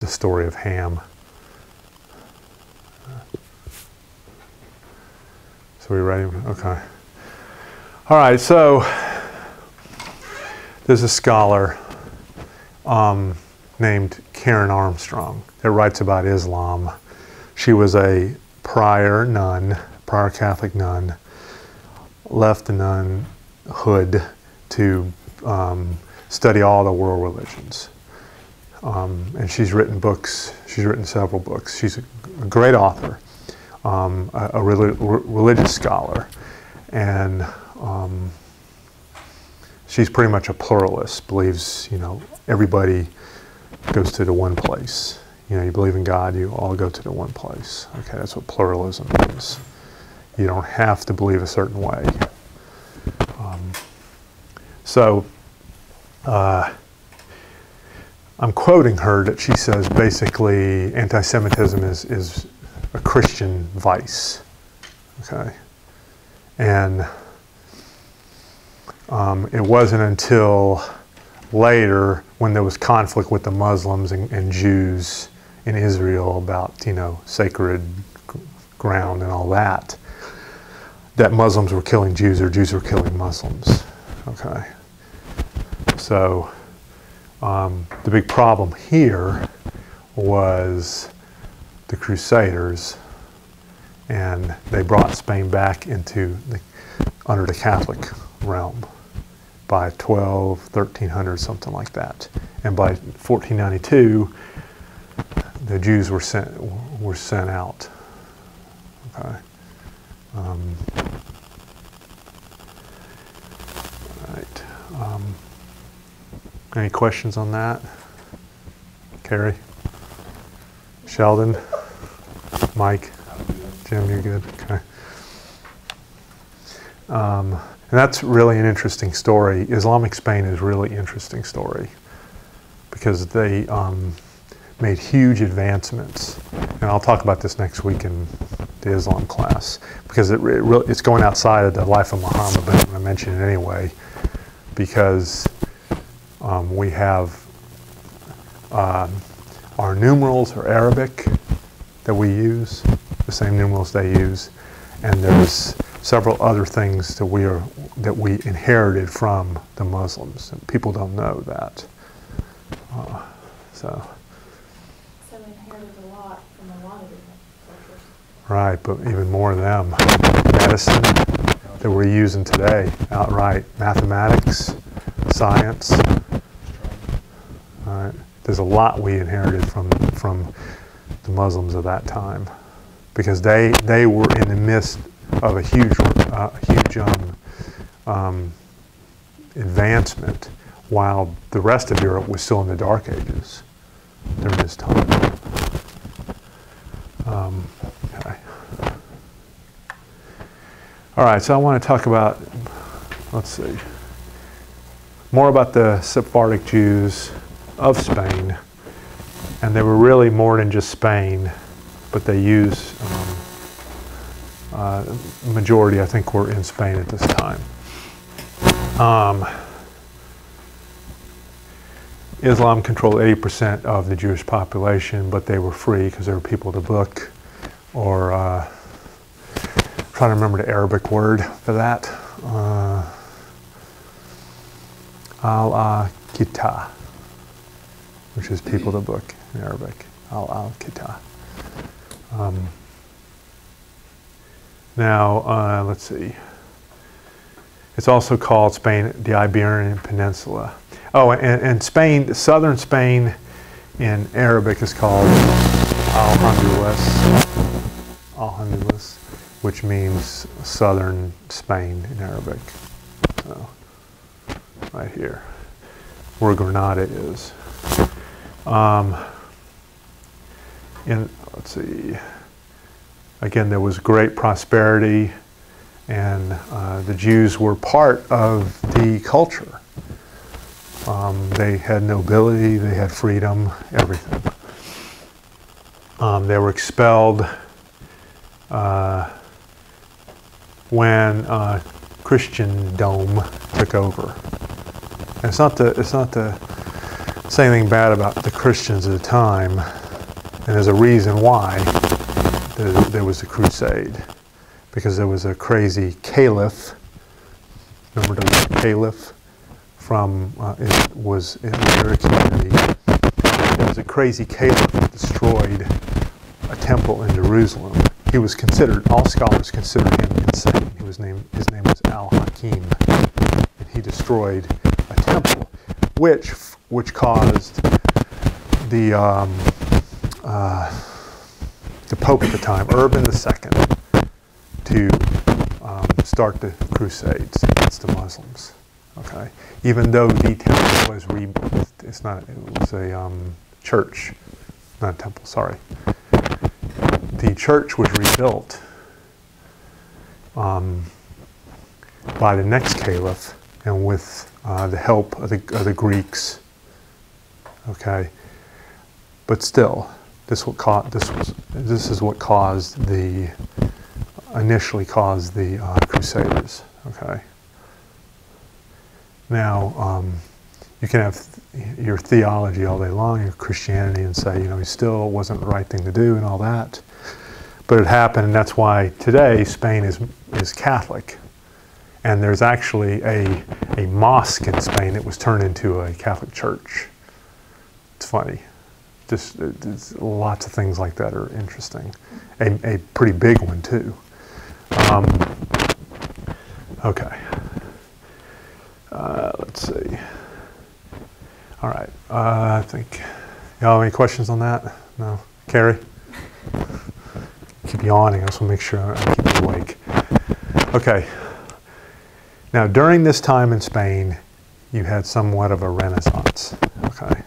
the story of Ham. So we ready? Okay. All right, so there's a scholar named Karen Armstrong that writes about Islam. She was a prior Catholic nun, left the nunhood to study all the world religions. And she's written books, she's written several books. She's a great author, a religious scholar, and she's pretty much a pluralist, believes, everybody goes to the one place. You believe in God, you all go to the one place. Okay, that's what pluralism is. You don't have to believe a certain way. I'm quoting her that she says basically anti-Semitism is a Christian vice. Okay, and it wasn't until later, when there was conflict with the Muslims and Jews in Israel about, sacred ground and all that, that Muslims were killing Jews or Jews were killing Muslims. Okay. So the big problem here was the Crusaders, and they brought Spain back under the Catholic realm by 1300, something like that. And by 1492, the Jews were sent out. Okay. All right. Any questions on that? Carrie? Sheldon? Mike? Jim, you're good? Okay. And that's really an interesting story. Islamic Spain is a really interesting story because they made huge advancements. And I'll talk about this next week in the Islam class because it's going outside of the life of Muhammad, but I'm going to mention it anyway because we have our numerals are Arabic that we use, the same numerals they use, and there's several other things that we inherited from the Muslims. And people don't know that. So we inherited a lot from a lot of different cultures. Right, but even more than them. Medicine that we're using today, outright. Mathematics, science. All right. There's a lot we inherited from the Muslims of that time, because they were in the midst of a huge advancement, while the rest of Europe was still in the Dark Ages during this time. Okay. All right, so I want to talk about, more about the Sephardic Jews of Spain. And they were really more than just Spain, but they used, majority I think were in Spain at this time. Islam controlled 80% of the Jewish population, but they were free because they were people of the book, or trying to remember the Arabic word for that. Al-Kita, which is people of the book in Arabic. Al-Kita. Now, let's see. It's also called Spain, the Iberian Peninsula. Oh, and Spain, southern Spain in Arabic is called Al-Handalus, which means southern Spain in Arabic. So, right here, where Granada is. Let's see. Again, there was great prosperity, and the Jews were part of the culture. They had nobility, they had freedom, everything. They were expelled when Christendom took over. And it's not the say anything bad about the Christians at the time, and there's a reason why there was a crusade. Because there was a crazy caliph, remember the word caliph? It was in their community. There was a crazy caliph that destroyed a temple in Jerusalem. He was considered, all scholars considered him insane. His name was Al-Hakim. And he destroyed a temple, which caused the Pope at the time, Urban II, to start the Crusades against the Muslims. Okay, even though the temple was it was a church, not a temple. Sorry, the church was rebuilt by the next caliph and with the help of the Greeks. Okay, but still, this is what initially caused the Crusaders. Okay. Now, you can have your theology all day long, your Christianity, and say, it still wasn't the right thing to do and all that. But it happened, and that's why today Spain is Catholic. And there's actually a mosque in Spain that was turned into a Catholic church. It's funny. There's lots of things like that are interesting. A pretty big one, too. Okay. Let's see. All right. I think, y'all have any questions on that? No? Carrie? Keep yawning. I just want to make sure I keep you awake. Okay. Now, during this time in Spain, you had somewhat of a renaissance. Okay.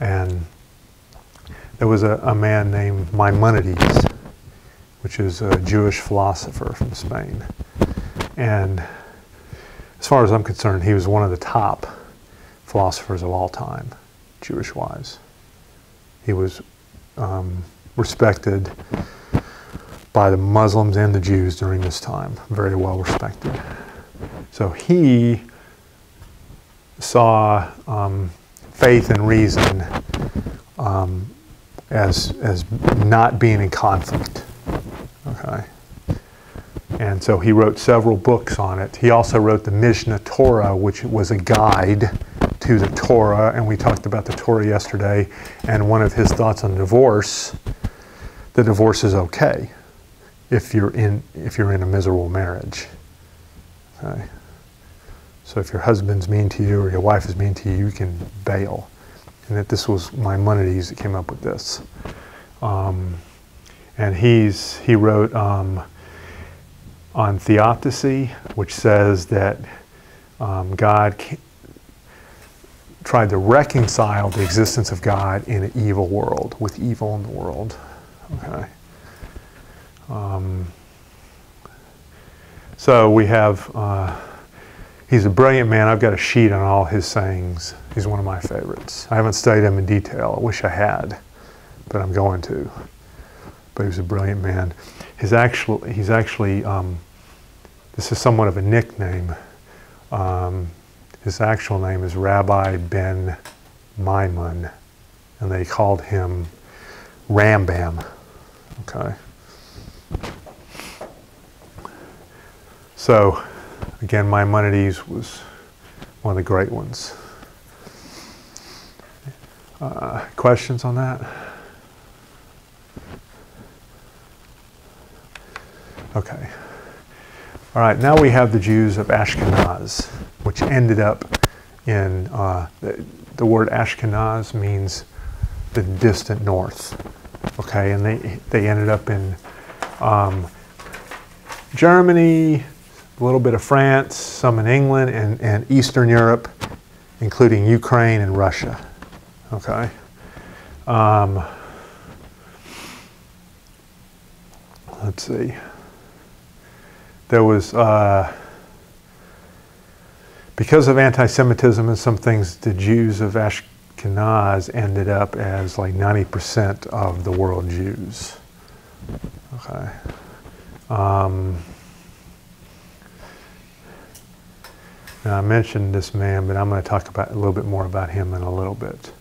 And there was a man named Maimonides, which is a Jewish philosopher from Spain. And as far as I'm concerned, he was one of the top philosophers of all time, Jewish-wise. He was respected by the Muslims and the Jews during this time, very well respected. So he saw faith and reason as not being in conflict. Okay. And so he wrote several books on it. He also wrote the Mishnah Torah, which was a guide to the Torah, and we talked about the Torah yesterday. And one of his thoughts on divorce, the divorce is okay if you're in a miserable marriage. Okay. So if your husband's mean to you or your wife is mean to you, you can bail. And that this was Maimonides that came up with this. And he wrote on theoptasy, which says that God tried to reconcile the existence of God in an evil world, with evil in the world. Okay. So we have, he's a brilliant man. I've got a sheet on all his sayings. He's one of my favorites. I haven't studied him in detail. I wish I had, but I'm going to. But he was a brilliant man. He's actually this is somewhat of a nickname. His actual name is Rabbi Ben Maimon, and they called him Rambam. Okay. So, again, Maimonides was one of the great ones. Questions on that? Okay. All right, now we have the Jews of Ashkenaz, which ended up in, the word Ashkenaz means the distant north. Okay, and they ended up in Germany, a little bit of France, some in England, and Eastern Europe, including Ukraine and Russia. Okay. Let's see. There was, because of anti-Semitism and some things, the Jews of Ashkenaz ended up as like 90% of the world Jews. Okay. Now, I mentioned this man, but I'm going to talk about a little bit more about him in a little bit.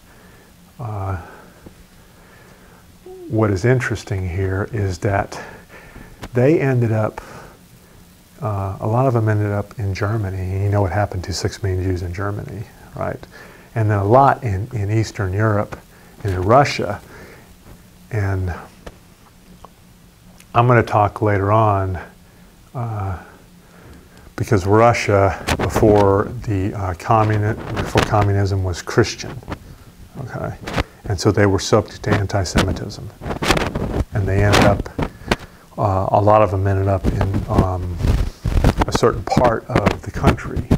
What is interesting here is that they ended up, a lot of them ended up in Germany. And you know what happened to 6 million Jews in Germany, right? And then a lot in Eastern Europe and in Russia. And I'm going to talk later on, because Russia, before communism was Christian, okay? And so they were subject to anti-Semitism. And they ended up, a lot of them ended up in a certain part of the country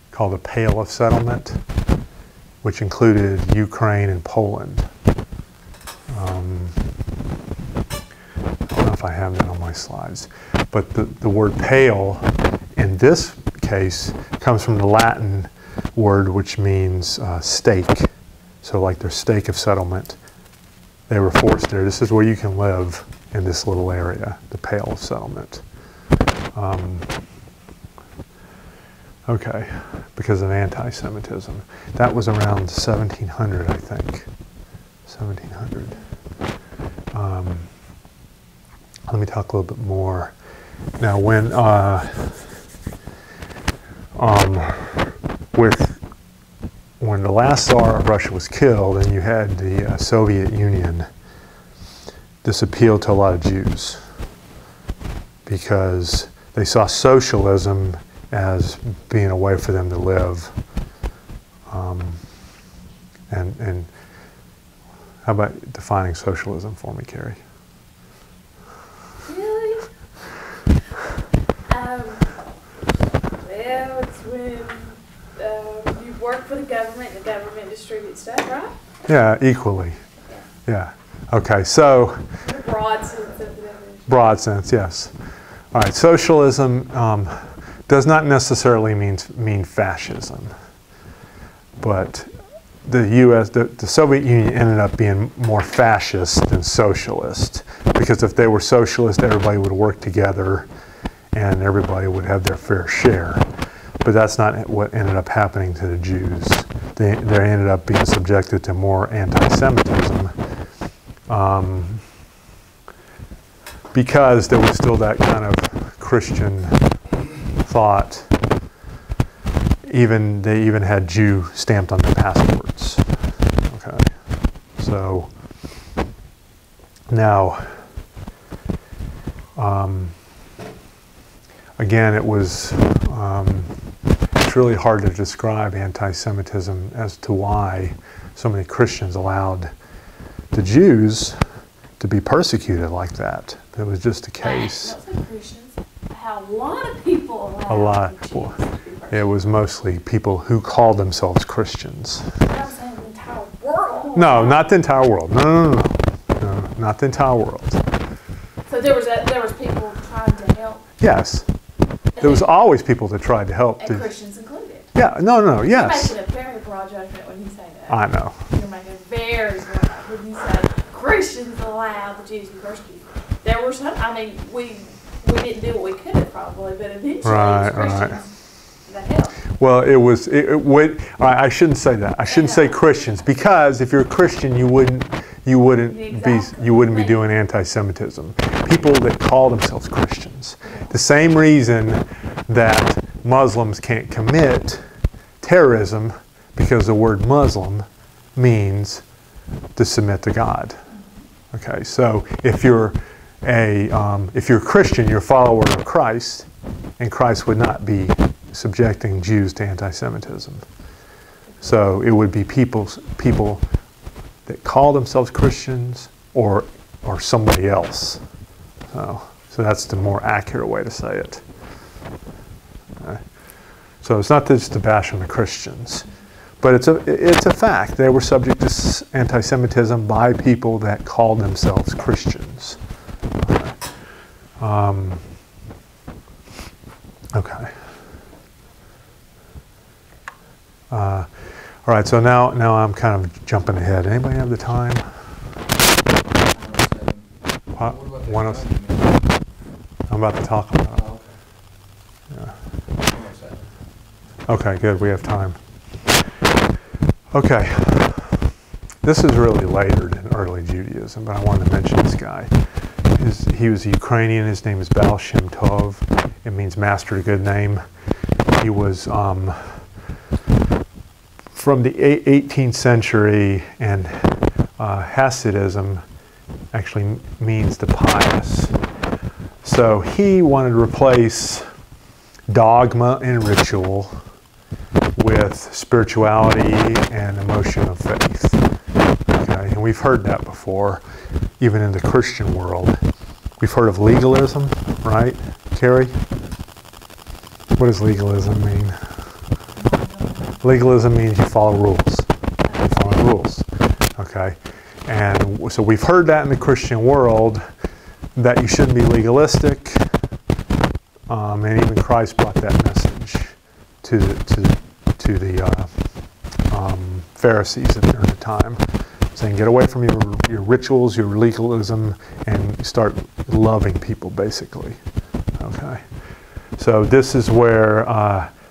called the Pale of Settlement, which included Ukraine and Poland. I don't know if I have that on my slides. But the word pale, in this case, comes from the Latin word which means stake. So like their stake of settlement. They were forced there. This is where you can live in this little area, the Pale of Settlement. Okay, because of anti-Semitism. That was around 1700, I think. 1700. Let me talk a little bit more. Now, when the last Tsar of Russia was killed, and you had the Soviet Union, this appealed to a lot of Jews because they saw socialism as being a way for them to live. And how about defining socialism for me, Carrie? Really? Well, it's when you work for the government and the government distributes stuff, right? Yeah, equally. Yeah. Okay, so. The broad sense of the definition. Broad sense, yes. All right, socialism does not necessarily mean fascism, but the Soviet Union ended up being more fascist than socialist, because if they were socialist, everybody would work together and everybody would have their fair share. But that's not what ended up happening to the Jews. They ended up being subjected to more anti-Semitism because there was still that kind of Christian thought. They even had Jew stamped on their passports. Okay, so now, again, it's really hard to describe anti-Semitism as to why so many Christians allowed the Jews to be persecuted like that. It was just a case. Not so Christians. How a lot of people allowed A lot. the Jews Well, to be persecuted. it was mostly people who called themselves Christians. I'm saying the entire world. No, not the entire world. No, not the entire world. So there was people trying to help. Yes. There was always people that tried to help. And Christians included. Yeah, no, yes. You're making a very broad judgment when you say that. I know. You're making a very broad when you say Christians allow the Jews to be persecuted. There were some, we didn't do what we could have probably, but eventually it was Christians that helped. Well, I shouldn't say that. I shouldn't say Christians, because if you're a Christian, you wouldn't be doing anti-Semitism. People that call themselves Christians. The same reason that Muslims can't commit terrorism, because the word Muslim means to submit to God. Okay, so if you're a Christian, you're a follower of Christ, and Christ would not be subjecting Jews to anti-Semitism. So it would be people that call themselves Christians or somebody else. So that's the more accurate way to say it. Okay. So it's not just to bash on the Christians, but it's a fact. They were subject to anti-Semitism by people that called themselves Christians. Okay. All right, so now I'm kind of jumping ahead. Anybody have the time? What? 107. I'm about to talk about it. Yeah. Okay, good. We have time. Okay. This is really later than early Judaism, but I wanted to mention this guy. He was a Ukrainian. His name is Baal Shem Tov. It means master, a good name. He was from the 18th century, and Hasidism actually means the pious. So he wanted to replace dogma and ritual with spirituality and emotion of faith. Okay, and we've heard that before, even in the Christian world. We've heard of legalism, right, Carrie? What does legalism mean? Legalism means you follow rules. You follow rules, okay? And so we've heard that in the Christian world, that you shouldn't be legalistic, and even Christ brought that message to the Pharisees during the time, saying get away from your rituals, your legalism, and start loving people, basically. Okay, so this is where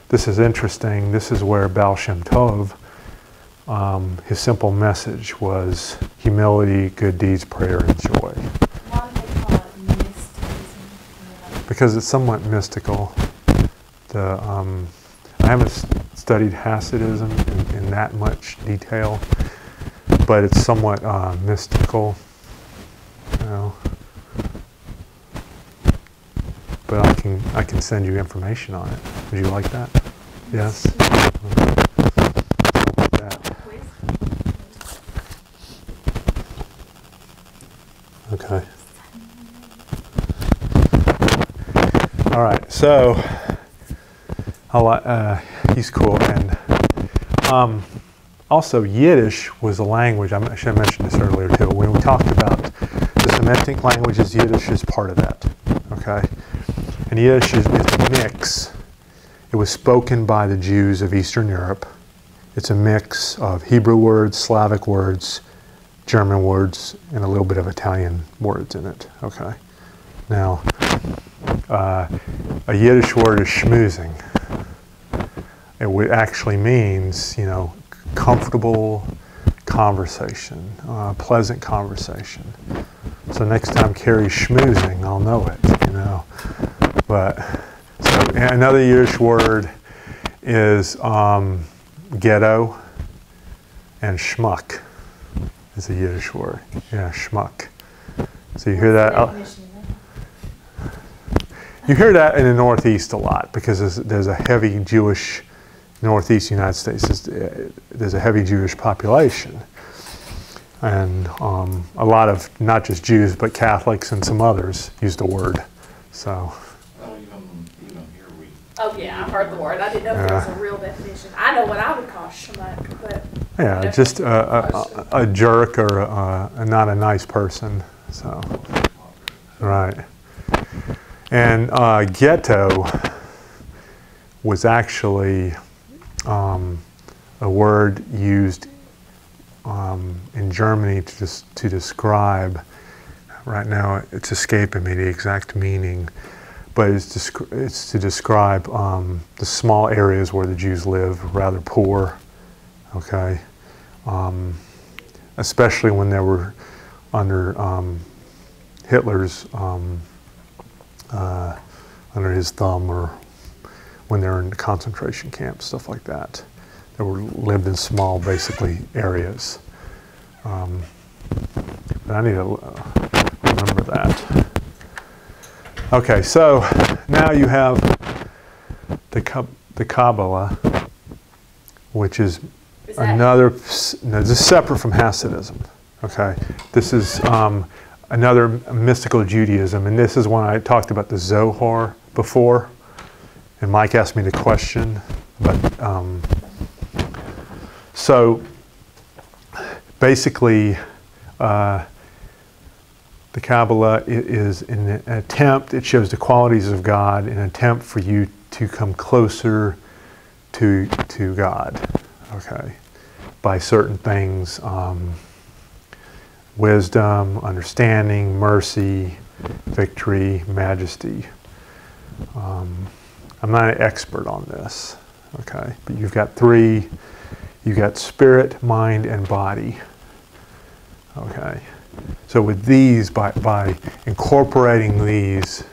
this is interesting. This is where Baal Shem Tov, his simple message was humility, good deeds, prayer, and joy. Why do they call it mysticism? Because it's somewhat mystical. I haven't studied Hasidism in that much detail, but it's somewhat mystical, you know. But I can send you information on it. Would you like that? Yes. Like that. Okay. All right. So, he's cool, and also Yiddish was a language. I should have mentioned this earlier too. When we talked about the Semitic languages, Yiddish is part of that. Okay, and Yiddish is a mix. It was spoken by the Jews of Eastern Europe. It's a mix of Hebrew words, Slavic words, German words, and a little bit of Italian words in it. Okay, now a Yiddish word is schmoozing. It actually means, you know, comfortable conversation, pleasant conversation. So next time Carrie's schmoozing, I'll know it, you know. But so another Yiddish word is ghetto, and schmuck is a Yiddish word. Yeah, schmuck. So you hear that? You hear that in the Northeast a lot because there's a heavy Jewish. Northeast United States, there's a heavy Jewish population, and a lot of not just Jews but Catholics and some others use the word. So. Even here we. Oh yeah, I've heard the word. I didn't know if there was a real definition. I know what I would call schmuck, but. Yeah, just a jerk or not a nice person. So. Right. And ghetto was actually. A word used in Germany to describe, right now it's escaping me the exact meaning, but it's to describe the small areas where the Jews live, rather poor, okay, especially when they were under Hitler's, under his thumb, or when they're in concentration camps, stuff like that. They lived in small, basically, areas. But I need to remember that. Okay, so now you have the Kabbalah, which is another. No, this is separate from Hasidism. Okay, this is another mystical Judaism, and this is when I talked about the Zohar before. And Mike asked me the question, but so basically the Kabbalah is an attempt, it shows the qualities of God, an attempt for you to come closer to God, okay, by certain things, wisdom, understanding, mercy, victory, majesty. I'm not an expert on this, Okay, but you've got three. You've got spirit, mind, and body. Okay, so with these, by incorporating these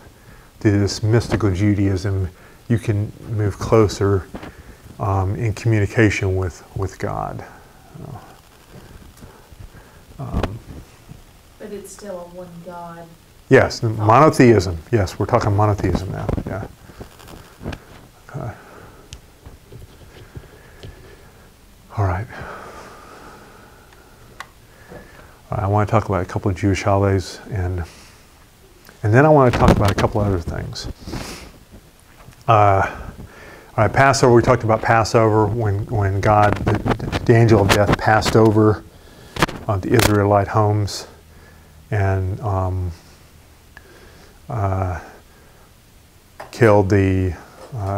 to this mystical Judaism, you can move closer in communication with God. But it's still a one God. Yes, monotheism. Yes, we're talking monotheism now. Yeah. Okay. All right. I want to talk about a couple of Jewish holidays, and then I want to talk about a couple other things. All right, Passover. We talked about Passover when God, the angel of death, passed over the Israelite homes and killed the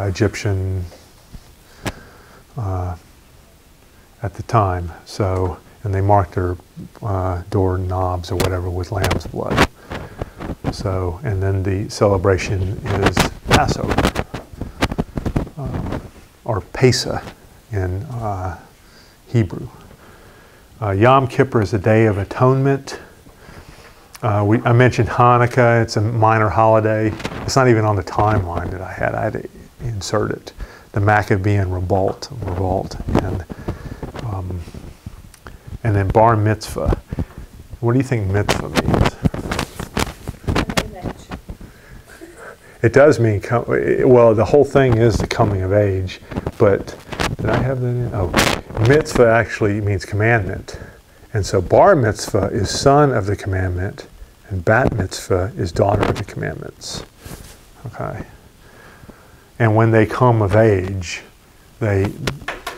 Egyptian at the time. So, and they marked their door knobs or whatever with lamb's blood. So, and then the celebration is Passover, or Pesach in Hebrew. Yom Kippur is a day of atonement. I mentioned Hanukkah. It's a minor holiday. It's not even on the timeline that I had. I had to insert it. The Maccabean revolt, and then Bar Mitzvah. What do you think mitzvah means? It does mean, well, the whole thing is the coming of age, but did I have that in? Oh, mitzvah actually means commandment. And so bar mitzvah is son of the commandment, and bat mitzvah is daughter of the commandments. Okay. And when they come of age, they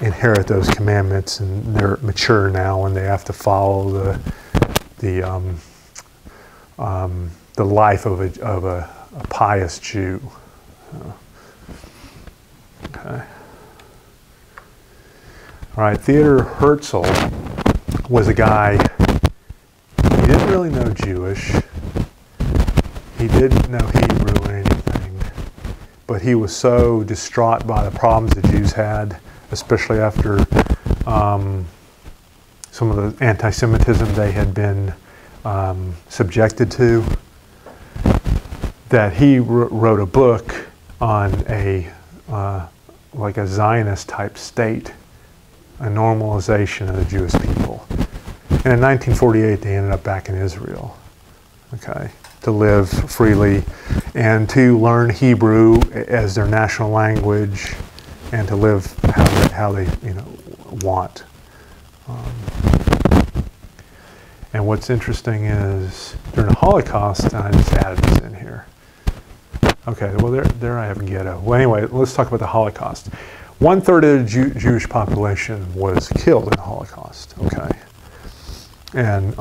inherit those commandments, and they're mature now, and they have to follow the life of a pious Jew. Okay. All right, Theodor Herzl was a guy, he didn't really know Jewish, he didn't know Hebrew or anything, but he was so distraught by the problems the Jews had, especially after some of the anti-Semitism they had been subjected to, that he wrote a book on like a Zionist type state, a normalization of the Jewish people. And in 1948, they ended up back in Israel, okay, to live freely and to learn Hebrew as their national language and to live how they want. And what's interesting is during the Holocaust, and I just added this in here. Okay, well there I have ghetto. Well, anyway, let's talk about the Holocaust. 1/3 of the Jewish population was killed in the Holocaust. Okay, and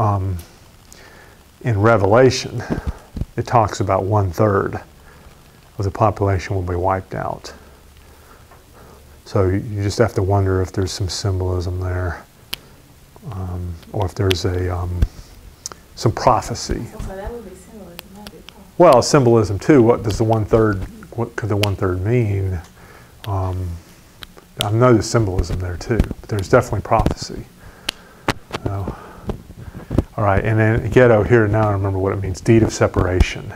in Revelation, it talks about 1/3 of the population will be wiped out. So you just have to wonder if there's some symbolism there, or if there's some prophecy. Okay, that would be symbolism. That'd be prophecy. Well, symbolism too. What does the 1/3? What could the 1/3 mean? I know there's symbolism there too, but there's definitely prophecy. All right, and then ghetto here, now I remember what it means, deed of separation.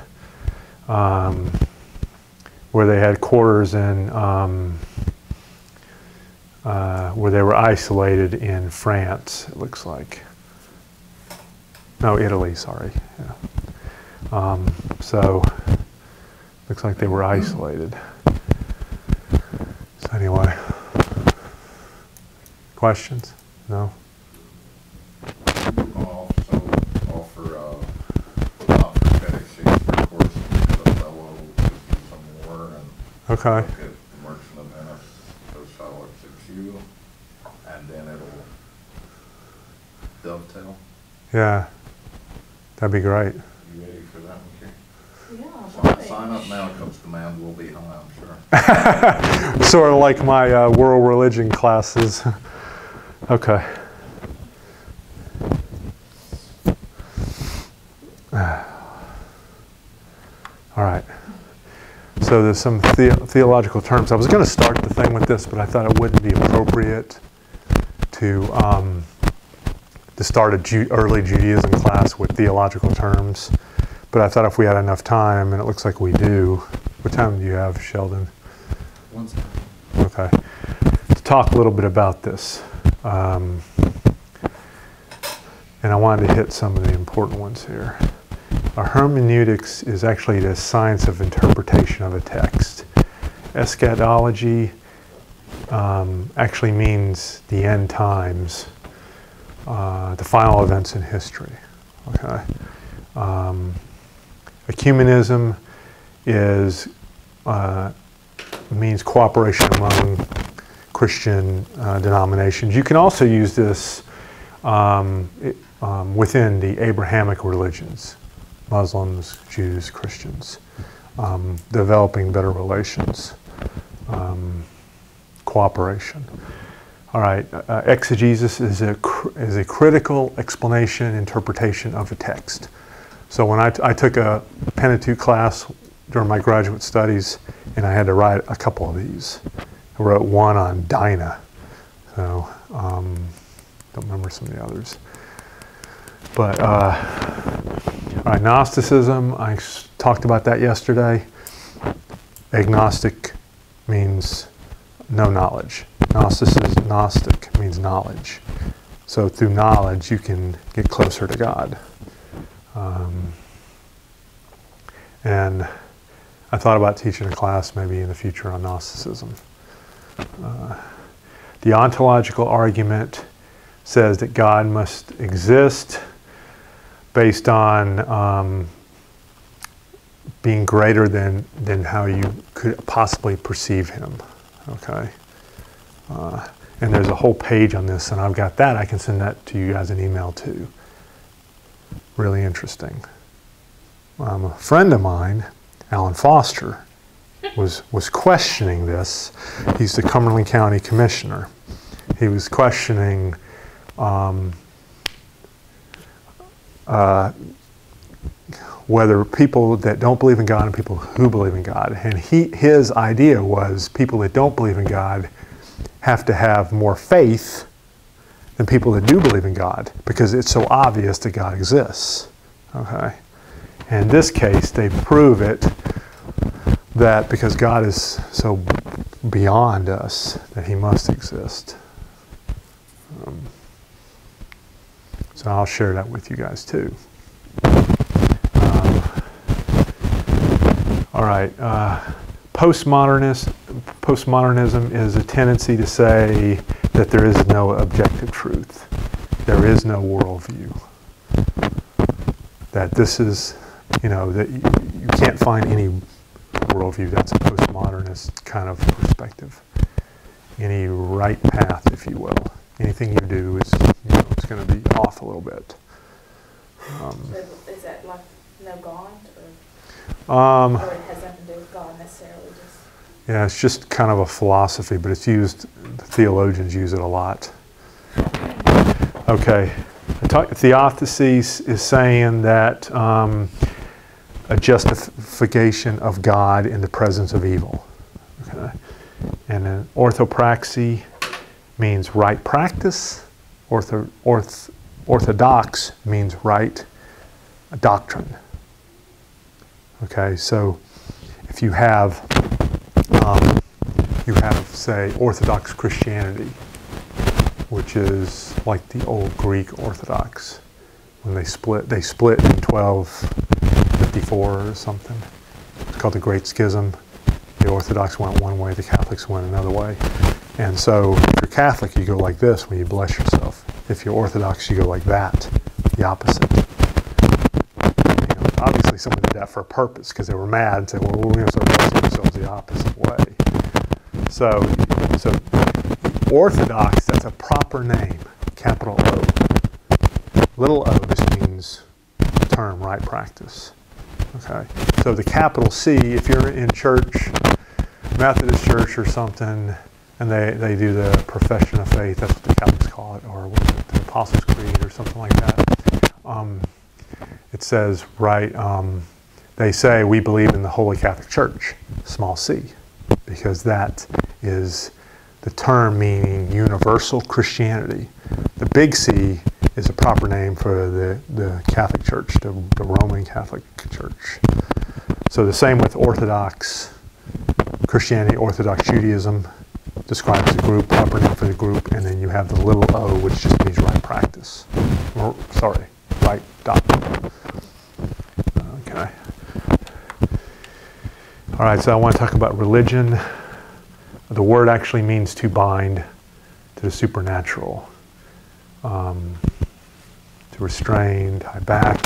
Where they had quarters in, where they were isolated in France, it looks like. No, Italy, sorry. Yeah. So, looks like they were isolated. So anyway. Questions? No? I'll also offer without prophetic Shakespeare course because a fellow to do some more and Okay. look at the Merchant of Venice, so Charlotte Fix You, and then it'll dovetail. Yeah. That'd be great. You ready for that one, Kate? Yeah. Sign up now because demand will be high, I'm sure. Sort of like my world religion classes. Okay. All right. So So there's some theological terms. I was going to start the thing with this, but I thought it wouldn't be appropriate to start a early Judaism class with theological terms. But I thought if we had enough time, and it looks like we do. What time do you have, Sheldon? 1 second. Okay. To talk a little bit about this. And I wanted to hit some of the important ones here. A hermeneutics is actually the science of interpretation of a text. Eschatology actually means the end times, the final events in history. Okay. Ecumenism means cooperation among Christian denominations. You can also use this within the Abrahamic religions. Muslims, Jews, Christians, developing better relations, cooperation. All right, exegesis is a critical explanation, interpretation of a text. So when I took a Pentateuch class during my graduate studies, and I had to write a couple of these. I wrote one on Dinah, so don't remember some of the others. But all right, Gnosticism, I talked about that yesterday. Agnostic means no knowledge. Gnostic means knowledge. So through knowledge, you can get closer to God. And I thought about teaching a class maybe in the future on Gnosticism. The ontological argument says that God must exist based on being greater than how you could possibly perceive him. Okay. And there's a whole page on this, and I've got that. I can send that to you guys in email too. Really interesting. A friend of mine, Alan Foster, was questioning this. He's the Cumberland County Commissioner. He was questioning whether people that don't believe in God and people who believe in God. And his idea was people that don't believe in God have to have more faith than people that do believe in God, because it's so obvious that God exists. Okay? In this case, they prove it that because God is so beyond us, that he must exist. So I'll share that with you guys too. All right. Postmodernism is a tendency to say that there is no objective truth. There is no worldview. That this is, that you can't find any worldview that's a postmodernist kind of perspective. Any right path, if you will. Anything you do is, it's going to be off a little bit. So is that like no God? Or it has nothing to do with God necessarily? Yeah, it's just kind of a philosophy, but it's used, theologians use it a lot. Okay. Theothesis is saying that a justification of God in the presence of evil. Okay. And then orthopraxy means right practice. Orthodox means right doctrine. Okay, so if you have, say, Orthodox Christianity, which is like the old Greek Orthodox. When they split in 1254 or something. It's called the Great Schism. The Orthodox went one way, the Catholics went another way. And so if you're Catholic, you go like this when you bless yourself. If you're Orthodox, you go like that, the opposite. Obviously someone did that for a purpose because they were mad and said, well, we're going to start blessing ourselves the opposite way. So Orthodox, that's a proper name, capital O. Little o just means the term right practice. Okay. So the capital C, if you're in church, Methodist church or something, and they do the profession of faith, that's what the Catholics call it, or what is it, the Apostles' Creed or something like that. It says right they say we believe in the Holy Catholic Church, small c, because that is the term meaning universal Christianity. The big C is a proper name for the Catholic Church, the Roman Catholic Church. So the same with Orthodox Christianity, Orthodox Judaism describes the group, proper name for the group, and then you have the little o, which just means right practice. Or, sorry, right doctrine. Okay. All right, so I want to talk about religion. The word actually means to bind to the supernatural, to restrain, tie back,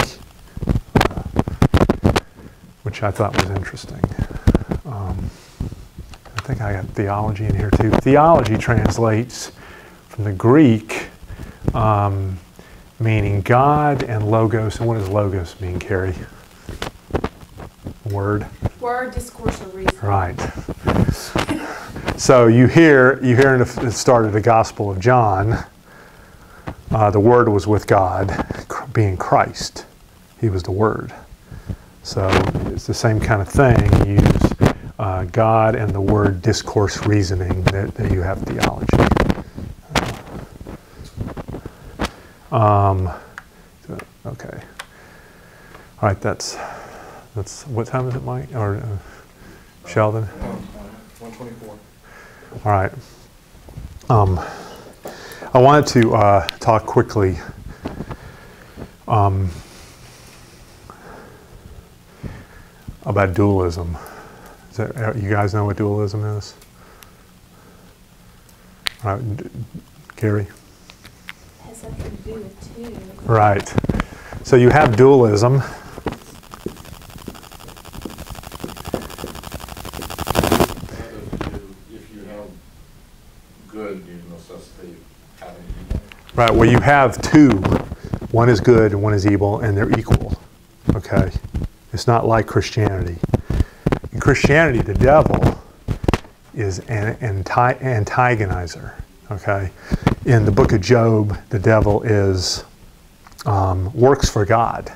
which I thought was interesting. I think I got theology in here too. Theology translates from the Greek, meaning God and logos. And what does logos mean, Carrie? Word? Word, discourse, or reason. Right. So you hear in the start of the Gospel of John, the Word was with God, being Christ. He was the Word. So it's the same kind of thing. You use God and the word discourse reasoning that you have theology. Okay. All right, that's what time is it, Mike? Or Sheldon? 1:24. All right. I wanted to talk quickly about dualism. You guys know what dualism is? All right, Gary? It has something to do with two. Right. So you have dualism. If you have good, you necessitate having evil. Right, well you have two. One is good and one is evil, and they're equal. Okay? It's not like Christianity. In Christianity, the devil is an antagonizer. Okay? In the book of Job, the devil is works for God,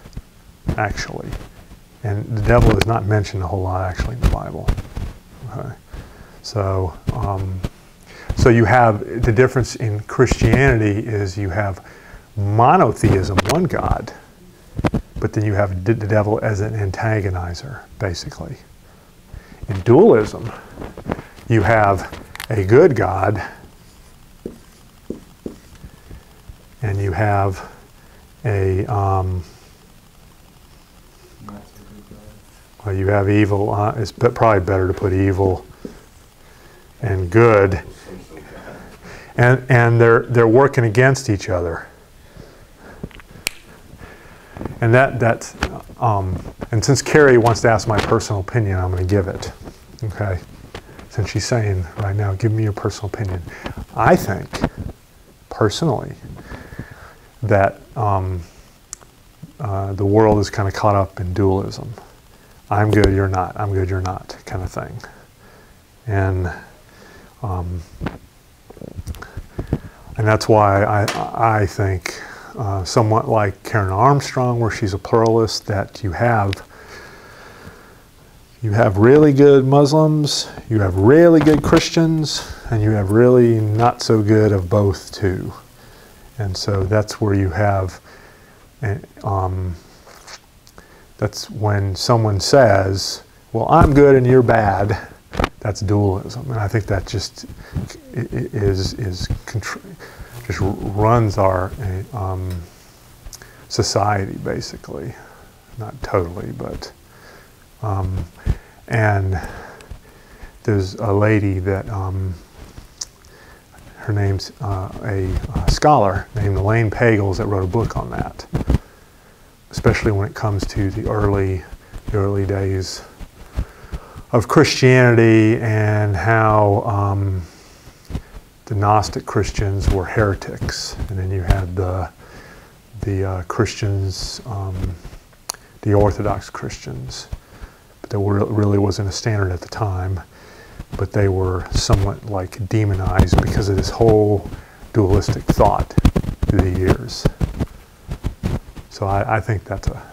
actually. And the devil is not mentioned a whole lot, actually, in the Bible. Okay? So, so you have, the difference in Christianity is you have monotheism, one God, but then you have the devil as an antagonizer, basically. In dualism, you have a good God, and you have a, well, you have evil, it's probably better to put evil and good, and they're working against each other. And that's and since Carrie wants to ask my personal opinion, I'm going to give it. Okay, since she's saying right now, give me your personal opinion. I think personally that the world is kind of caught up in dualism. I'm good, you're not. I'm good, you're not, kind of thing. And that's why I think, somewhat like Karen Armstrong, where she's a pluralist, that you have really good Muslims, you have really good Christians, and you have really not so good of both too. And so that's where you have, that's when someone says, well, I'm good and you're bad, that's dualism. And I think that just just runs our society, basically. Not totally, but and there's a lady that her name's a scholar named Elaine Pagels that wrote a book on that, especially when it comes to the early days of Christianity and how the Gnostic Christians were heretics, and then you had the Christians, the Orthodox Christians, but there really wasn't a standard at the time, but they were somewhat like demonized because of this whole dualistic thought through the years. So I think that's a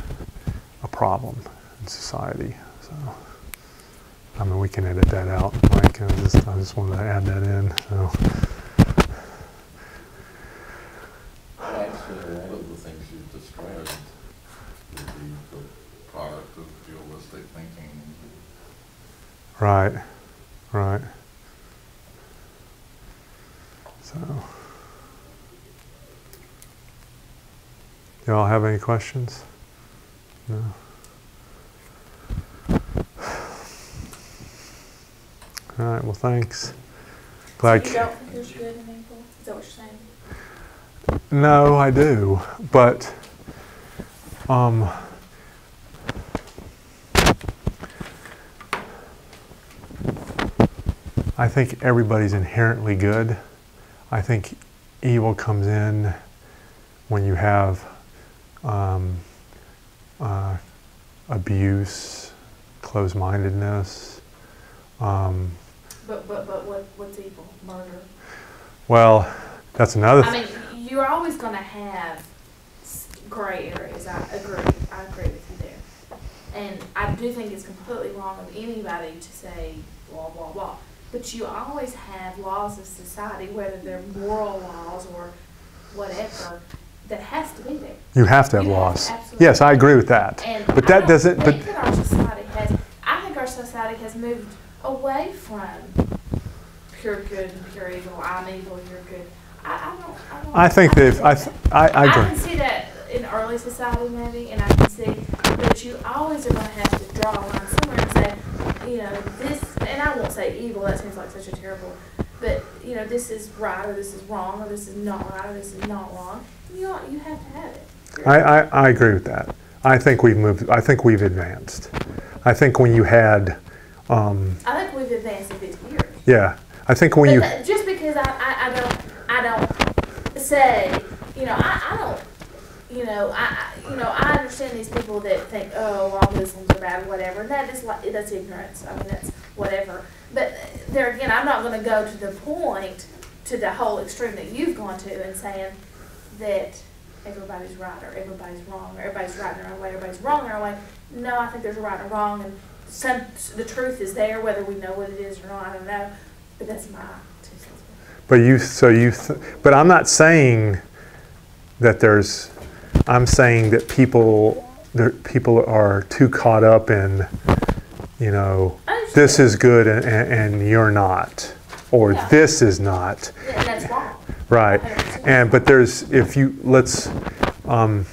problem. in society. So, I mean, we can edit that out, Mike. I just wanted to add that in. So. Actually, a lot of the things you've described would be the product of dualistic thinking. Right, right. So, y'all have any questions? No. All right. Well, thanks. Glad. So you don't think there's good in evil? Is that what you're saying? No, I do, but I think everybody's inherently good. I think evil comes in when you have abuse, closed-mindedness. But what's evil? Murder? Well, that's another I mean, you're always going to have gray areas. I agree with you there. And I do think it's completely wrong of anybody to say blah, blah, blah. But you always have laws of society, whether they're moral laws or whatever, that has to be there. You have to have laws. Yes, I agree with that. And but that doesn't. I think our society has moved away from pure good and pure evil. I'm evil, you're good. I think they've. I agree. I can see that in early society maybe, and I can see that you always are going to have to draw a line somewhere and say, you know, this, and I won't say evil, that seems like such a terrible, but, you know, this is right or this is wrong or this is not right or this is not wrong. You have to have it. I agree with that. I think we've moved. I think we've advanced. I think when you had. I think we've advanced in 50 years. Yeah, I think when just because I don't say, you know, I don't. You know, I understand these people that think, oh, all Muslims are bad or whatever. And that's ignorance. I mean, that's whatever. But there again, I'm not going to go to the point, to the whole extreme that you've gone to, and saying that everybody's right or everybody's wrong or everybody's right in their own way, everybody's wrong in their own way. No, I think there's a right and wrong, and the truth is there, whether we know what it is or not. I don't know. But that's my 2 cents. But I'm not saying that there's. I'm saying that people are too caught up in, you know, this is good and you're not, or this is not. Yeah, and that's wrong. Right. But there's, if you, let's, I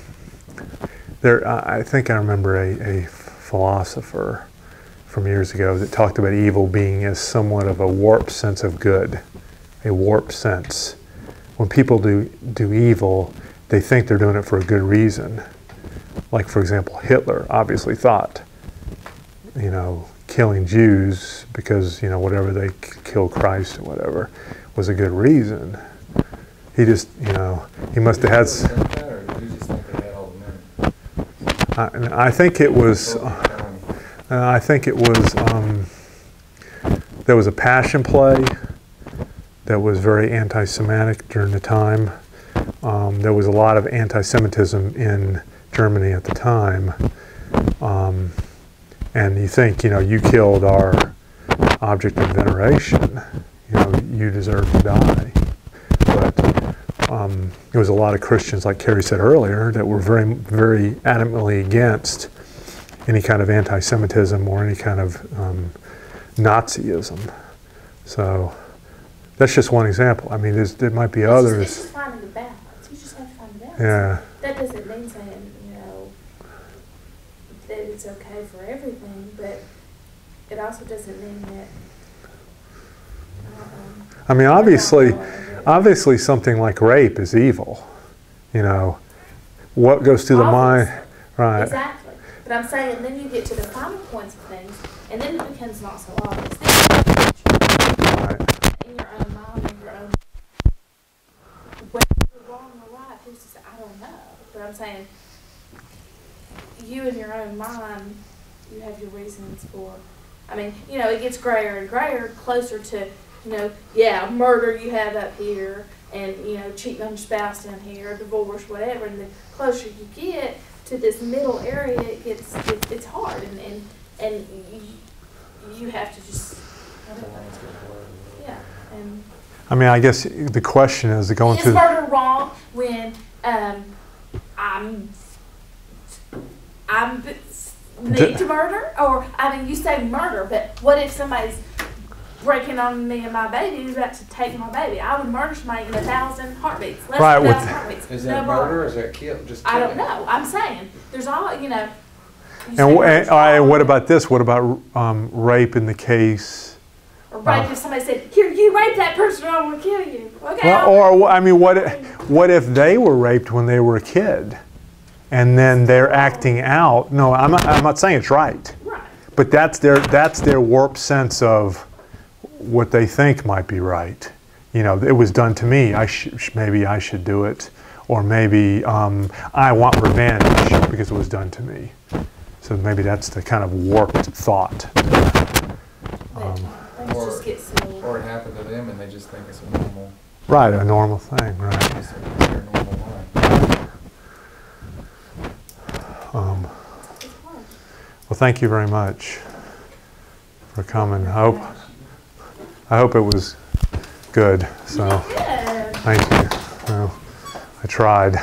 think I remember a philosopher from years ago that talked about evil being as somewhat of a warped sense of good, a warped sense. When people do evil, they think they're doing it for a good reason. Like, for example, Hitler obviously thought, you know, killing Jews because, you know, whatever they killed Christ or whatever was a good reason. He just, you know, he must have had. I think it was. There was a passion play that was very anti-Semitic during the time. There was a lot of anti-Semitism in Germany at the time. And you think, you know, you killed our object of veneration, you know, you deserve to die. But there was a lot of Christians, like Carrie said earlier, that were very, very adamantly against any kind of anti-Semitism or any kind of Nazism. So that's just one example. I mean, there might be others. It's just finding the balance. You just have to find the balance. Yeah. That doesn't mean saying, you know, that it's okay for everything, but it also doesn't mean that. I mean, obviously something like rape is evil. You know, what goes through the mind, right? Exactly. But I'm saying then you get to the final points of things, and then it becomes not so obvious. Right. In your own mind, in your own, whether you're wrong or right, who's to say? I don't know. But I'm saying, you in your own mind, you have your reasons for. I mean, you know, it gets grayer and grayer, closer to, you know, murder you have up here, and, you know, cheating on your spouse down here, divorce, whatever, and the closer you get to to this middle area, it's hard, and you have to just, I don't know. Yeah, and. I mean, I guess the question is going Is through. murder wrong when I'm need to murder? Or, I mean, you say murder, but what if somebody's breaking on me and my baby, who's about to take my baby? I would murder somebody in 1,000 heartbeats. Less Right, than with- 1,000 heartbeats. Is that murder or is that kill? Just I don't killing? know. I'm saying there's all, you know. You say And murder's all right, wrong. what about this? What about rape in the case? Or rape if somebody said, "Here, you rape that person, or I'm gonna kill you." Okay. Well, or I mean, what if they were raped when they were a kid, and then they're acting out? No, I'm not saying it's right, Right. but that's their warped sense of what they think might be right. You know, it was done to me. Maybe I should do it, or maybe I want revenge because it was done to me. So maybe that's the kind of warped thought. Things just get so. Or it happened to them and they just think it's a normal, Right, a normal thing, right? it's their normal life. Well, thank you very much for coming. I hope it was good. So, Yeah. thank you. Well, I tried.